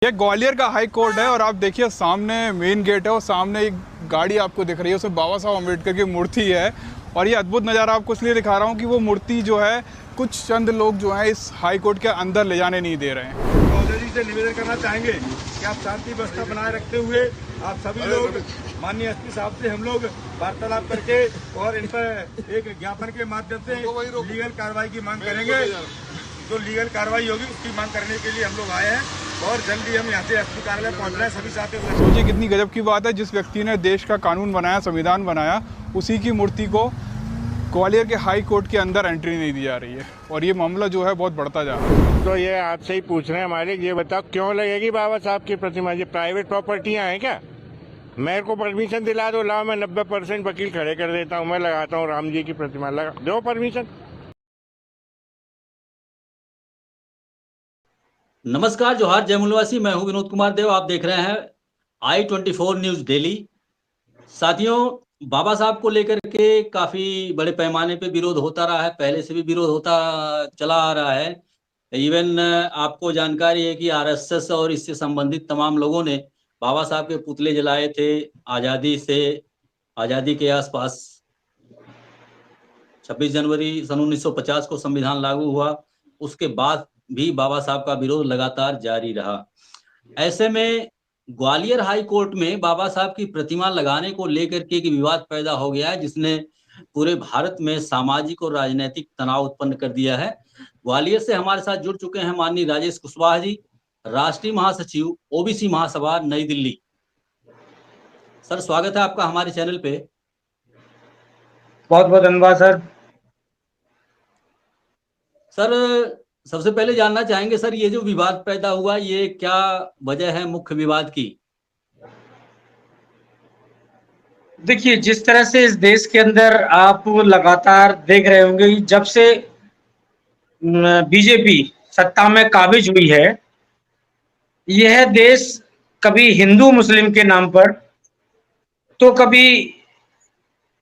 ये ग्वालियर का high court है और आप देखिए सामने मेन गेट है और सामने एक गाड़ी आपको दिख रही है, उसमें बाबा साहब अम्बेडकर की मूर्ति है। और ये अद्भुत नज़ारा आपको इसलिए दिखा रहा हूँ कि वो मूर्ति जो है कुछ चंद लोग जो हैं इस हाई कोर्ट के अंदर ले जाने नहीं दे रहे हैं। महोदय जी से निवेदन करना चाहेंगे कि आप शांति व्यवस्था बनाए रखते हुए आप सभी लोग माननीय एसपी साहब से हम लोग वार्तालाप करके और इन पर एक ज्ञापन के माध्यम से लीगल कार्रवाई की मांग करेंगे। जो लीगल कार्रवाई होगी उसकी मांग करने के लिए हम लोग आए हैं और जल्दी हम यहाँ से एसपी कार्यालय पहुँच रहे हैं सभी साथी। सोचिए कितनी गजब की बात है, जिस व्यक्ति ने देश का कानून बनाया, संविधान बनाया, उसी की मूर्ति को ग्वालियर के हाई कोर्ट के अंदर एंट्री नहीं दी जा रही है और ये मामला जो है बहुत बढ़ता जा रहा है। तो ये आपसे ही पूछ रहे हैं हमारे, ये बताओ क्यों लगेगी बाबा साहब की प्रतिमा? ये प्राइवेट प्रॉपर्टियां हैं क्या? मेरे को परमिशन दिला दो, लाओ मैं 90% वकील खड़े कर देता हूँ, मैं लगाता हूँ राम जी की प्रतिमा, लगा दो परमिशन। नमस्कार, जोहार, जय मूलवासी। मैं हूं विनोद कुमार देव। आप देख रहे हैं i24 न्यूज डेली। साथियों, बाबा साहब को लेकर के काफी बड़े पैमाने पे विरोध होता रहा है, पहले से भी विरोध होता चला आ रहा है। इवन आपको जानकारी है कि आरएसएस और इससे संबंधित तमाम लोगों ने बाबा साहब के पुतले जलाए थे आजादी के आसपास। 26 जनवरी सन 1950 को संविधान लागू हुआ, उसके बाद भी बाबा साहब का विरोध लगातार जारी रहा। ऐसे में ग्वालियर हाई कोर्ट में बाबा साहब की प्रतिमा लगाने को लेकर के एक विवाद पैदा हो गया है, जिसने पूरे भारत में सामाजिक और राजनीतिक तनाव उत्पन्न कर दिया है। ग्वालियर से हमारे साथ जुड़ चुके हैं माननीय राजेश कुशवाहा जी, राष्ट्रीय महासचिव ओबीसी महासभा नई दिल्ली। सर, स्वागत है आपका हमारे चैनल पे। बहुत बहुत धन्यवाद सर, सबसे पहले जानना चाहेंगे सर, ये जो विवाद पैदा हुआ, ये क्या वजह है मुख्य विवाद की? देखिए, जिस तरह से इस देश के अंदर आप लगातार देख रहे होंगे, जब से बीजेपी सत्ता में काबिज हुई है, यह देश कभी हिंदू मुस्लिम के नाम पर, तो कभी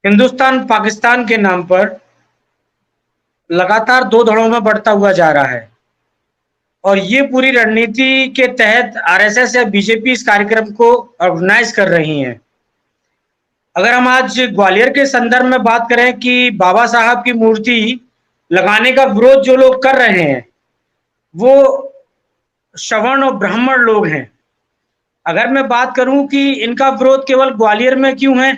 हिंदुस्तान पाकिस्तान के नाम पर लगातार दो धड़ों में बढ़ता हुआ जा रहा है। और ये पूरी रणनीति के तहत आरएसएस या बीजेपी इस कार्यक्रम को ऑर्गेनाइज कर रही हैं। अगर हम आज ग्वालियर के संदर्भ में बात करें कि बाबा साहब की मूर्ति लगाने का विरोध जो लोग कर रहे हैं वो सवर्ण और ब्राह्मण लोग हैं। अगर मैं बात करूं कि इनका विरोध केवल ग्वालियर में क्यों है,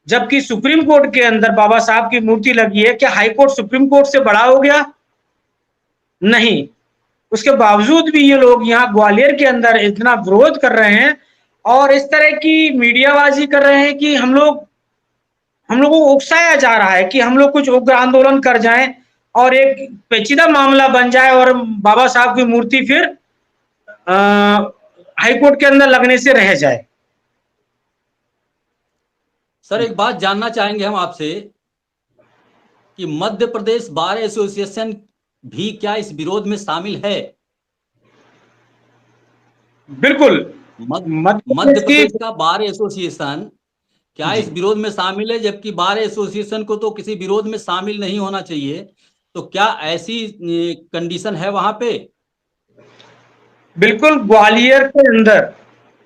जबकि सुप्रीम कोर्ट के अंदर बाबा साहब की मूर्ति लगी है, क्या हाई कोर्ट सुप्रीम कोर्ट से बड़ा हो गया? नहीं। उसके बावजूद भी ये लोग यहाँ ग्वालियर के अंदर इतना विरोध कर रहे हैं और इस तरह की मीडियाबाजी कर रहे हैं कि हम लोगों को उकसाया जा रहा है कि हम लोग कुछ उग्र आंदोलन कर जाएं और एक पेचीदा मामला बन जाए और बाबा साहब की मूर्ति फिर हाई कोर्ट के अंदर लगने से रह जाए। सर, एक बात जानना चाहेंगे हम आपसे कि मध्य प्रदेश बार एसोसिएशन भी क्या इस विरोध में शामिल है? बिल्कुल। मध्य प्रदेश का बार एसोसिएशन क्या इस विरोध में शामिल है? जबकि बार एसोसिएशन को तो किसी विरोध में शामिल नहीं होना चाहिए, तो क्या ऐसी कंडीशन है वहां पे? बिल्कुल। ग्वालियर के अंदर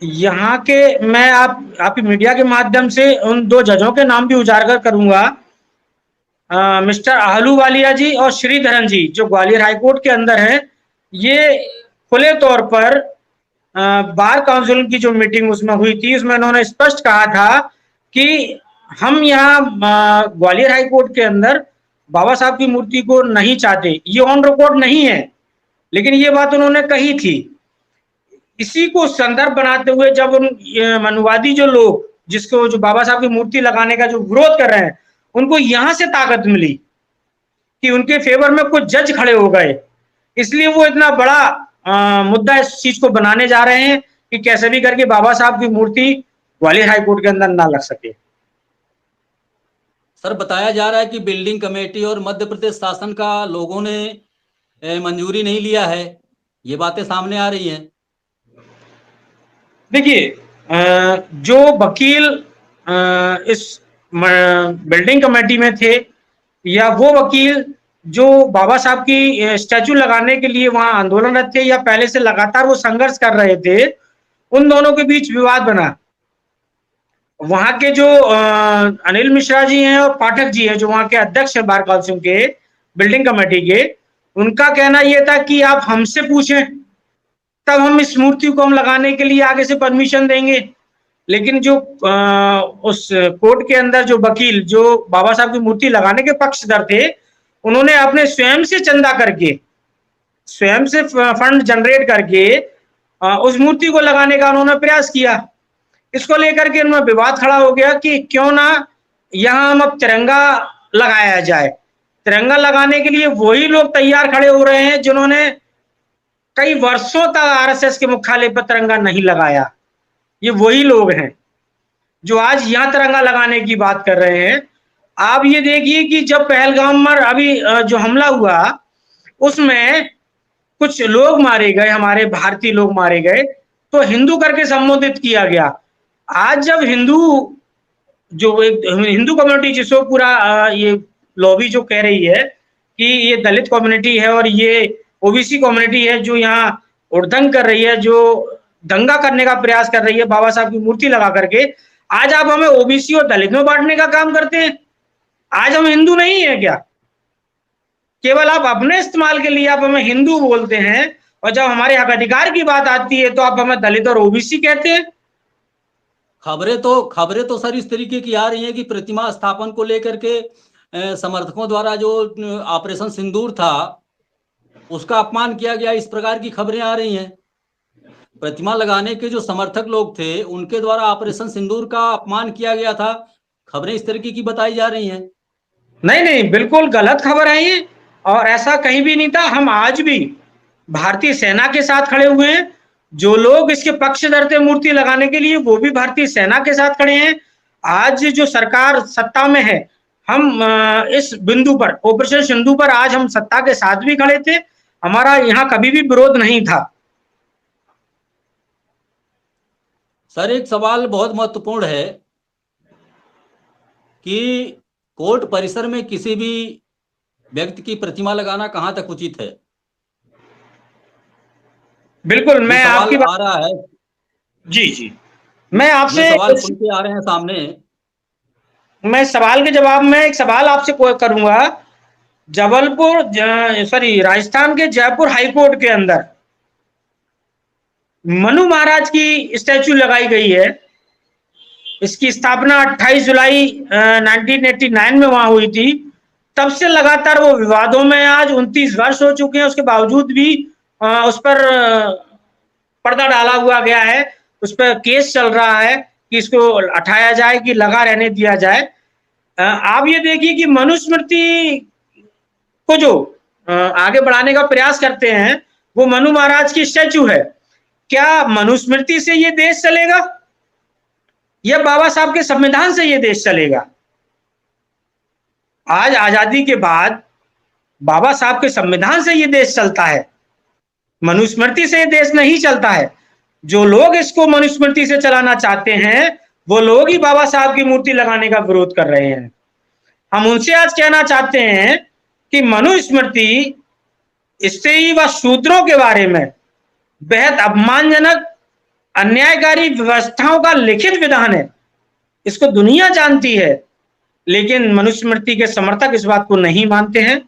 यहाँ के, मैं आपकी मीडिया के माध्यम से उन दो जजों के नाम भी उजागर करूंगा, मिस्टर आहलूवालिया जी और श्रीधरन जी, जो ग्वालियर हाईकोर्ट के अंदर हैं। ये खुले तौर पर बार काउंसिल की जो मीटिंग उसमें हुई थी, उसमें उन्होंने स्पष्ट कहा था कि हम यहाँ ग्वालियर हाईकोर्ट के अंदर बाबा साहब की मूर्ति को नहीं चाहते। ये ऑन रिकॉर्ड नहीं है, लेकिन ये बात उन्होंने कही थी। इसी को संदर्भ बनाते हुए जब उन मनुवादी जो लोग, जिसको जो बाबा साहब की मूर्ति लगाने का जो विरोध कर रहे हैं, उनको यहां से ताकत मिली कि उनके फेवर में कुछ जज खड़े हो गए, इसलिए वो इतना बड़ा मुद्दा इस चीज को बनाने जा रहे हैं कि कैसे भी करके बाबा साहब की मूर्ति ग्वालियर हाईकोर्ट के अंदर ना लग सके। सर, बताया जा रहा है कि बिल्डिंग कमेटी और मध्य प्रदेश शासन का लोगों ने मंजूरी नहीं लिया है, ये बातें सामने आ रही हैं। देखिए, जो वकील इस बिल्डिंग कमेटी में थे, या वो वकील जो बाबा साहब की स्टैचू लगाने के लिए वहां आंदोलनरत थे या पहले से लगातार वो संघर्ष कर रहे थे, उन दोनों के बीच विवाद बना। वहां के जो अनिल मिश्रा जी हैं और पाठक जी हैं, जो वहां के अध्यक्ष हैं बार काउंसिल के, बिल्डिंग कमेटी के, उनका कहना यह था कि आप हमसे पूछें, तब हम इस मूर्ति को हम लगाने के लिए आगे से परमिशन देंगे। लेकिन जो उस कोर्ट के अंदर जो वकील, जो बाबा साहब की मूर्ति लगाने के पक्षधर थे, उन्होंने अपने स्वयं से चंदा करके, स्वयं से फंड जनरेट करके उस मूर्ति को लगाने का उन्होंने प्रयास किया। इसको लेकर के उनमें विवाद खड़ा हो गया कि क्यों ना यहां हम अब तिरंगा लगाया जाए। तिरंगा लगाने के लिए वही लोग तैयार खड़े हो रहे हैं जिन्होंने कई वर्षों तक आरएसएस के मुख्यालय पर तिरंगा नहीं लगाया। ये वही लोग हैं जो आज यहां तिरंगा लगाने की बात कर रहे हैं। आप ये देखिए कि जब पहलगाम में अभी जो हमला हुआ, उसमें कुछ लोग मारे गए, हमारे भारतीय लोग मारे गए, तो हिंदू करके संबोधित किया गया। आज जब हिंदू, जो एक हिंदू कम्युनिटी जिसको पूरा ये लॉबी जो कह रही है कि ये दलित कम्युनिटी है और ये ओबीसी कम्युनिटी है जो यहाँ उड़दंग कर रही है, जो दंगा करने का प्रयास कर रही है बाबा साहब की मूर्ति लगा करके, आज आप हमें ओबीसी और दलित में बांटने का काम करते हैं। आज हम हिंदू नहीं है क्या? केवल आप अपने इस्तेमाल के लिए आप हमें हिंदू बोलते हैं, और जब हमारे हक अधिकार की बात आती है तो आप हमें दलित और ओबीसी कहते हैं। खबरें तो सर इस तरीके की आ रही हैं कि प्रतिमा स्थापन को लेकर के समर्थकों द्वारा जो ऑपरेशन सिंदूर था उसका अपमान किया गया, इस प्रकार की खबरें आ रही हैं। प्रतिमा लगाने के जो समर्थक लोग थे उनके द्वारा ऑपरेशन सिंदूर का अपमान किया गया था, खबरें इस तरीके की बताई जा रही हैं। नहीं नहीं, बिल्कुल गलत खबर है ये, और ऐसा कहीं भी नहीं था। हम आज भी भारतीय सेना के साथ खड़े हुए हैं। जो लोग इसके पक्षधर थे मूर्ति लगाने के लिए, वो भी भारतीय सेना के साथ खड़े हैं। आज जो सरकार सत्ता में है, हम इस बिंदु पर, ऑपरेशन सिंदूर पर, आज हम सत्ता के साथ भी खड़े थे। हमारा यहाँ कभी भी विरोध नहीं था। सर एक सवाल बहुत महत्वपूर्ण है कि कोर्ट परिसर में किसी भी व्यक्ति की प्रतिमा लगाना कहां तक उचित है? बिल्कुल, मैं आपकी बात आ रहा है। जी जी, मैं आपसे सवाल सुन के आ रहे हैं सामने। मैं सवाल के जवाब में एक सवाल आपसे करूंगा। जबलपुर, सॉरी, राजस्थान के जयपुर हाईकोर्ट के अंदर मनु महाराज की स्टैचू लगाई गई है। इसकी स्थापना 28 जुलाई 1989 में वहां हुई थी। तब से लगातार वो विवादों में, आज 29 वर्ष हो चुके हैं, उसके बावजूद भी उस पर पर्दा डाला हुआ गया है, उस पर केस चल रहा है कि इसको हटाया जाए कि लगा रहने दिया जाए। आप ये देखिए कि मनुस्मृति को जो आगे बढ़ाने का प्रयास करते हैं, वो मनु महाराज की स्टैचू है। क्या मनुस्मृति से ये देश चलेगा या बाबा साहब के संविधान से ये देश चलेगा? आज आजादी के बाद बाबा साहब के संविधान से ये देश चलता है, मनुस्मृति से ये देश नहीं चलता है। जो लोग इसको मनुस्मृति से चलाना चाहते हैं, वो लोग ही बाबा साहब की मूर्ति लगाने का विरोध कर रहे हैं। हम उनसे आज कहना चाहते हैं कि मनुस्मृति स्त्री व शूद्रों के बारे में बेहद अपमानजनक, अन्यायकारी व्यवस्थाओं का लिखित विधान है। इसको दुनिया जानती है, लेकिन मनुस्मृति के समर्थक इस बात को नहीं मानते हैं।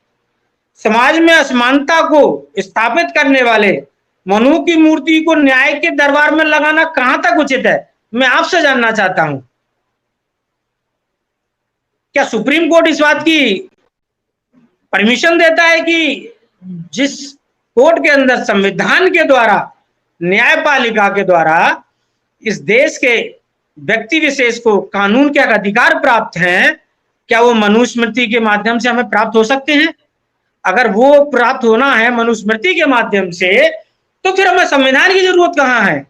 समाज में असमानता को स्थापित करने वाले मनु की मूर्ति को न्याय के दरबार में लगाना कहां तक उचित है, मैं आपसे जानना चाहता हूं। क्या सुप्रीम कोर्ट इस बात की परमिशन देता है कि जिस कोर्ट के अंदर संविधान के द्वारा, न्यायपालिका के द्वारा इस देश के व्यक्ति विशेष को कानून के अधिकार प्राप्त हैं, क्या वो मनुस्मृति के माध्यम से हमें प्राप्त हो सकते हैं? अगर वो प्राप्त होना है मनुस्मृति के माध्यम से, तो फिर हमें संविधान की जरूरत कहां है?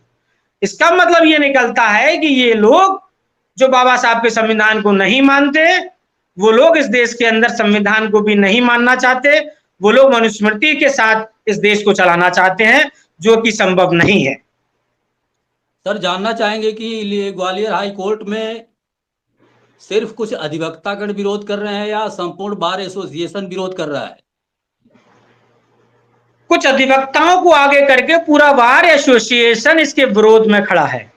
इसका मतलब ये निकलता है कि ये लोग जो बाबा साहब के संविधान को नहीं मानते, वो लोग इस देश के अंदर संविधान को भी नहीं मानना चाहते। वो लोग मनुस्मृति के साथ इस देश को चलाना चाहते हैं, जो कि संभव नहीं है। सर जानना चाहेंगे कि ग्वालियर हाई कोर्ट में सिर्फ कुछ अधिवक्तागण विरोध कर रहे हैं या संपूर्ण बार एसोसिएशन विरोध कर रहा है? कुछ अधिवक्ताओं को आगे करके पूरा बार एसोसिएशन इसके विरोध में खड़ा है।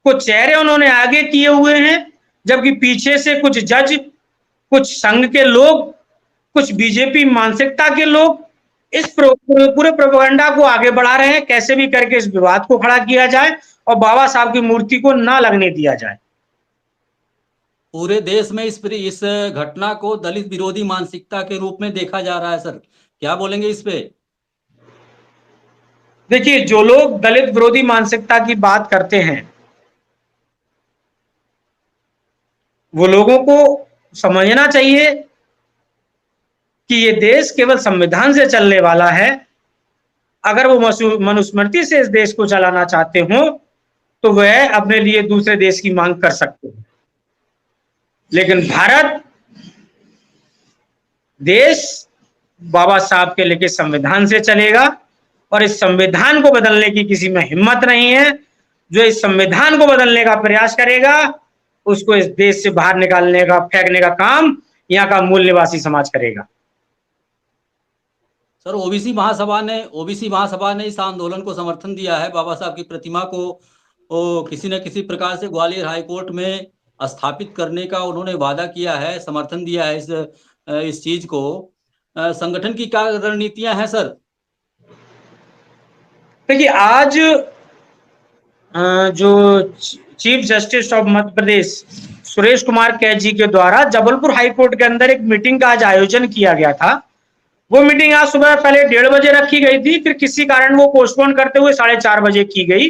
कुछ चेहरे उन्होंने आगे किए हुए हैं, जबकि पीछे से कुछ जज, कुछ संघ के लोग, कुछ बीजेपी मानसिकता के लोग इस पूरे प्रोपेगेंडा को आगे बढ़ा रहे हैं, कैसे भी करके इस विवाद को खड़ा किया जाए और बाबा साहब की मूर्ति को ना लगने दिया जाए। पूरे देश में इस घटना को दलित विरोधी मानसिकता के रूप में देखा जा रहा है सर, क्या बोलेंगे इस पे? देखिए, जो लोग दलित विरोधी मानसिकता की बात करते हैं वो लोगों को समझना चाहिए कि ये देश केवल संविधान से चलने वाला है। अगर वो मनुस्मृति से इस देश को चलाना चाहते हो तो वह अपने लिए दूसरे देश की मांग कर सकते हैं, लेकिन भारत देश बाबा साहब के लेके संविधान से चलेगा और इस संविधान को बदलने की किसी में हिम्मत नहीं है। जो इस संविधान को बदलने का प्रयास करेगा उसको इस देश से बाहर निकालने का, फेंकने का काम यहाँ का मूल निवासी समाज करेगा। सर, ओबीसी महासभा ने इस आंदोलन को समर्थन दिया है। बाबा साहब की प्रतिमा को किसी न किसी प्रकार से ग्वालियर हाईकोर्ट में स्थापित करने का उन्होंने वादा किया है, समर्थन दिया है इस चीज को। संगठन की क्या रणनीतियां हैं सर? देखिए, आज जो chief justice of Madhya Pradesh Suresh Kumar कैद जी के द्वारा जबलपुर हाईकोर्ट के अंदर एक मीटिंग का आज आयोजन किया गया था। वो मीटिंग आज सुबह पहले 1:30 बजे रखी गई थी, फिर किसी कारण वो पोस्टपोन करते हुए 4:30 बजे की गई।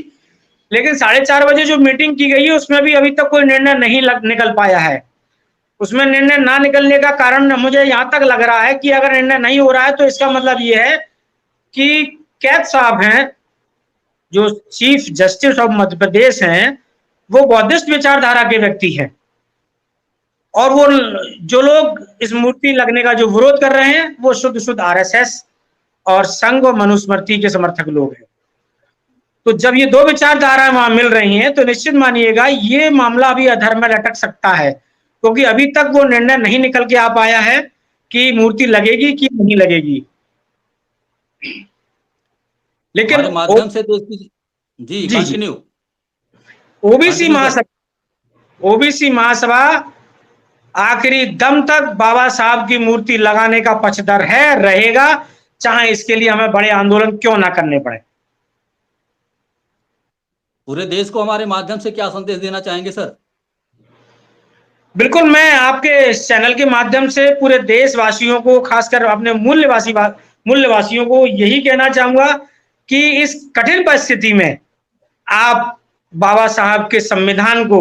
लेकिन 4:30 बजे जो मीटिंग की गई है उसमें भी अभी तक कोई निर्णय नहीं निकल पाया है। उसमें निर्णय ना निकलने का कारण मुझे यहाँ तक लग रहा है कि अगर निर्णय नहीं हो रहा है तो इसका मतलब ये है कि कैद साहब हैं, जो chief justice of Madhya Pradesh हैं, वो बौद्धिस्ट विचारधारा के व्यक्ति हैं और वो जो लोग इस मूर्ति लगने का जो विरोध कर रहे हैं वो शुद्ध आरएसएस और संघ और मनुस्मृति के समर्थक लोग हैं। तो जब ये दो विचारधाराएं वहां मिल रही हैं तो निश्चित मानिएगा ये मामला अभी अधर में लटक सकता है, क्योंकि अभी तक वो निर्णय नहीं निकल के आ पाया है कि मूर्ति लगेगी कि नहीं लगेगी। लेकिन माध्यम से जी कंटिन्यू। ओबीसी महासभा आखिरी दम तक बाबा साहब की मूर्ति लगाने का पक्षधर है, रहेगा, चाहे इसके लिए हमें बड़े आंदोलन क्यों ना करने पड़े। पूरे देश को हमारे माध्यम से क्या संदेश देना चाहेंगे सर? बिल्कुल, मैं आपके इस चैनल के माध्यम से पूरे देशवासियों को, खासकर अपने मूल्यवासियों को यही कहना चाहूंगा कि इस कठिन परिस्थिति में आप बाबा साहब के संविधान को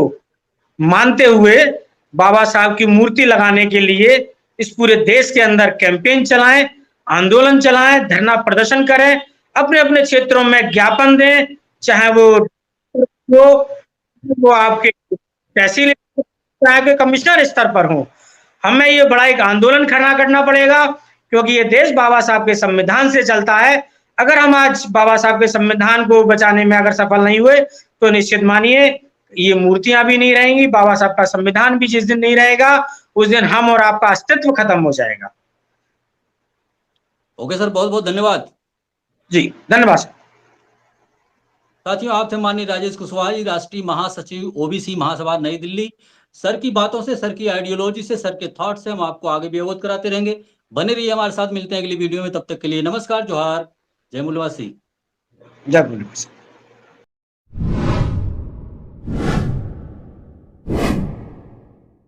मानते हुए बाबा साहब की मूर्ति लगाने के लिए इस पूरे देश के अंदर कैंपेन चलाएं, आंदोलन चलाएं, धरना प्रदर्शन करें, अपने अपने क्षेत्रों में ज्ञापन दें, चाहे वो आपके तहसील के कमिश्नर स्तर पर हो। हमें ये बड़ा एक आंदोलन खड़ा करना पड़ेगा, क्योंकि ये देश बाबा साहब के संविधान से चलता है। अगर हम आज बाबा साहब के संविधान को बचाने में अगर सफल नहीं हुए तो निश्चित मानिए ये मूर्तियां भी नहीं रहेंगी, बाबा साहब का संविधान भी जिस दिन नहीं रहेगा उस दिन हम और आपका अस्तित्व खत्म हो जाएगा। ओके सर, बहुत बहुत धन्यवाद। जी धन्यवाद सर। साथियों, आप थे माननीय राजेश कुशवाहा जी, राष्ट्रीय महासचिव ओबीसी महासभा नई दिल्ली। सर की बातों से, सर की आइडियोलॉजी से, सर के थॉट से हम आपको आगे भी अवगत कराते रहेंगे। बने रहिए हमारे साथ, मिलते हैं अगली वीडियो में। तब तक के लिए नमस्कार, जोहार, जय मूल्यवासी। जय मूल्यवासी।